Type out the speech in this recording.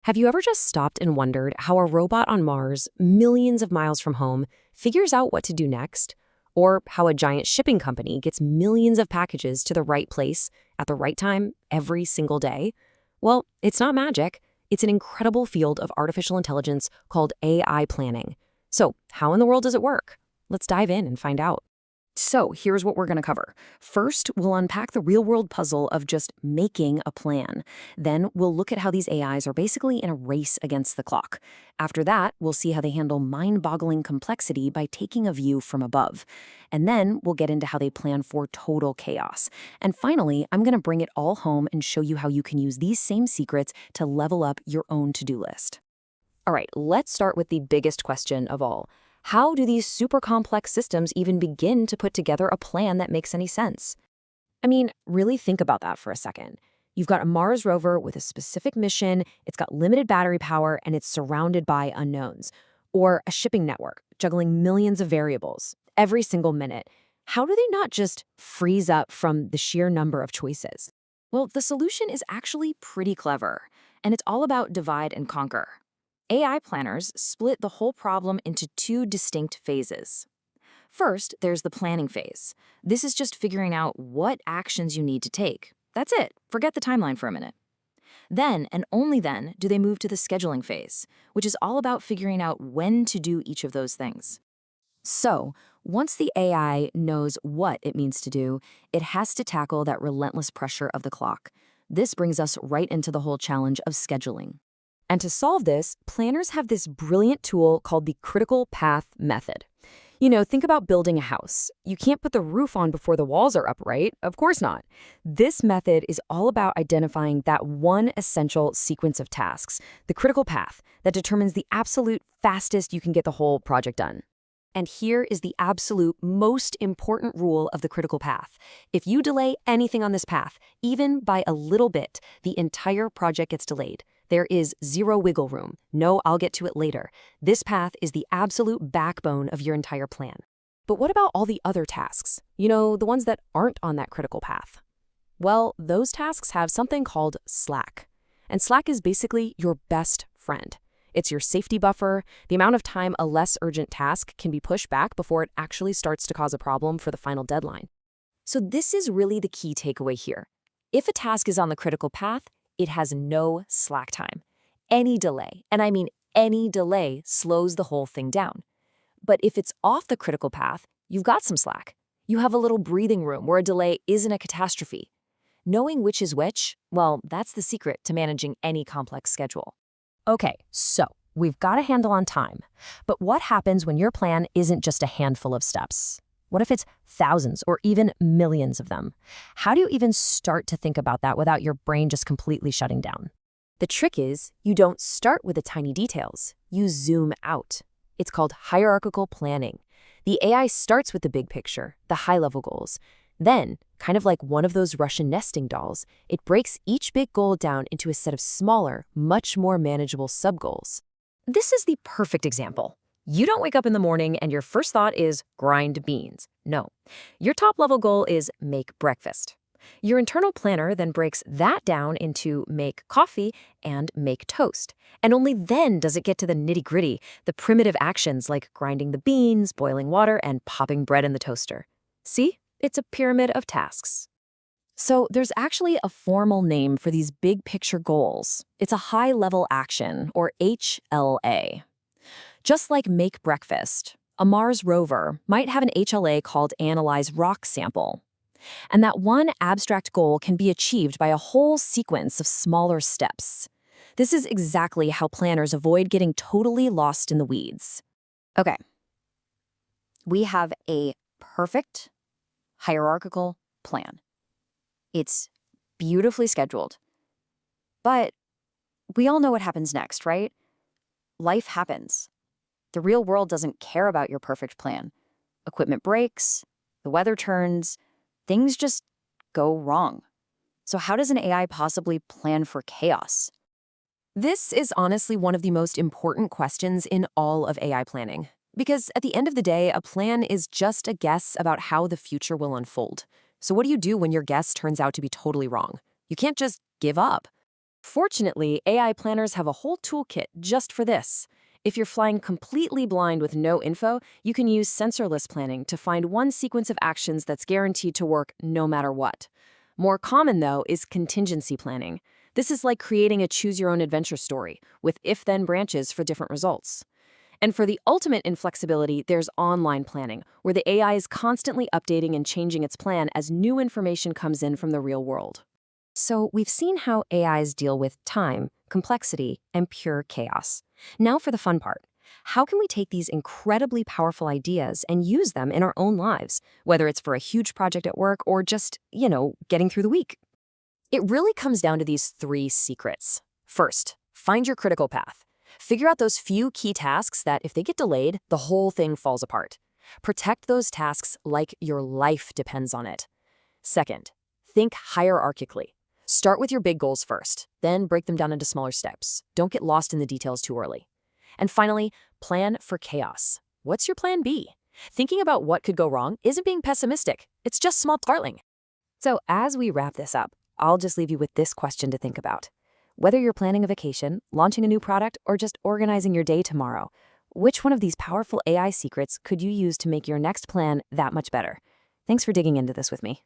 Have you ever just stopped and wondered how a robot on Mars, millions of miles from home, figures out what to do next? Or how a giant shipping company gets millions of packages to the right place at the right time every single day? Well, it's not magic. It's an incredible field of artificial intelligence called AI planning. So, how in the world does it work? Let's dive in and find out. So, here's what we're going to cover. First, we'll unpack the real-world puzzle of just making a plan. Then, we'll look at how these AIs are basically in a race against the clock. After that, we'll see how they handle mind-boggling complexity by taking a view from above. And then, we'll get into how they plan for total chaos. And finally, I'm going to bring it all home and show you how you can use these same secrets to level up your own to-do list. All right, let's start with the biggest question of all. How do these super complex systems even begin to put together a plan that makes any sense? I mean, really think about that for a second. You've got a Mars rover with a specific mission, it's got limited battery power, and it's surrounded by unknowns. Or a shipping network, juggling millions of variables every single minute. How do they not just freeze up from the sheer number of choices? Well, the solution is actually pretty clever, and it's all about divide and conquer. AI planners split the whole problem into two distinct phases. First, there's the planning phase. This is just figuring out what actions you need to take. That's it. Forget the timeline for a minute. Then, and only then, do they move to the scheduling phase, which is all about figuring out when to do each of those things. So, once the AI knows what it means to do, it has to tackle that relentless pressure of the clock. This brings us right into the whole challenge of scheduling. And to solve this, planners have this brilliant tool called the critical path method. Think about building a house. You can't put the roof on before the walls are up, right? Of course not. This method is all about identifying that one essential sequence of tasks, the critical path, that determines the absolute fastest you can get the whole project done. And here is the absolute most important rule of the critical path. If you delay anything on this path, even by a little bit, the entire project gets delayed. There is zero wiggle room. No, I'll get to it later. This path is the absolute backbone of your entire plan. But what about all the other tasks? The ones that aren't on that critical path? Well, those tasks have something called slack. And slack is basically your best friend. It's your safety buffer, the amount of time a less urgent task can be pushed back before it actually starts to cause a problem for the final deadline. So this is really the key takeaway here. If a task is on the critical path, it has no slack time. Any delay, and I mean any delay, slows the whole thing down. But if it's off the critical path, you've got some slack. You have a little breathing room where a delay isn't a catastrophe. Knowing which is which, well, that's the secret to managing any complex schedule. Okay, so we've got a handle on time. But what happens when your plan isn't just a handful of steps? What if it's thousands or even millions of them? How do you even start to think about that without your brain just completely shutting down? The trick is, you don't start with the tiny details. You zoom out. It's called hierarchical planning. The AI starts with the big picture, the high-level goals. Then, kind of like one of those Russian nesting dolls, it breaks each big goal down into a set of smaller, much more manageable sub-goals. This is the perfect example. You don't wake up in the morning and your first thought is grind beans. No. Your top-level goal is make breakfast. Your internal planner then breaks that down into make coffee and make toast. And only then does it get to the nitty-gritty, the primitive actions like grinding the beans, boiling water, and popping bread in the toaster. See? It's a pyramid of tasks. So there's actually a formal name for these big picture goals. It's a high-level action, or HLA. Just like make breakfast, a Mars rover might have an HLA called analyze rock sample. And that one abstract goal can be achieved by a whole sequence of smaller steps. This is exactly how planners avoid getting totally lost in the weeds. Okay. We have a perfect hierarchical plan. It's beautifully scheduled. But we all know what happens next, right? Life happens. The real world doesn't care about your perfect plan. Equipment breaks, the weather turns, things just go wrong. So how does an AI possibly plan for chaos? This is honestly one of the most important questions in all of AI planning. Because at the end of the day, a plan is just a guess about how the future will unfold. So what do you do when your guess turns out to be totally wrong? You can't just give up. Fortunately, AI planners have a whole toolkit just for this. If you're flying completely blind with no info, you can use sensorless planning to find one sequence of actions that's guaranteed to work no matter what. More common, though, is contingency planning. This is like creating a choose-your-own-adventure story, with if-then branches for different results. And for the ultimate inflexibility, there's online planning, where the AI is constantly updating and changing its plan as new information comes in from the real world. So we've seen how AIs deal with time, complexity, and pure chaos. Now for the fun part. How can we take these incredibly powerful ideas and use them in our own lives, whether it's for a huge project at work or just, getting through the week? It really comes down to these three secrets. First, find your critical path. Figure out those few key tasks that, if they get delayed, the whole thing falls apart. Protect those tasks like your life depends on it. Second, think hierarchically. Start with your big goals first, then break them down into smaller steps. Don't get lost in the details too early. And finally, plan for chaos. What's your plan B? Thinking about what could go wrong isn't being pessimistic. It's just small startling. So as we wrap this up, I'll just leave you with this question to think about. Whether you're planning a vacation, launching a new product, or just organizing your day tomorrow, which one of these powerful AI secrets could you use to make your next plan that much better? Thanks for digging into this with me.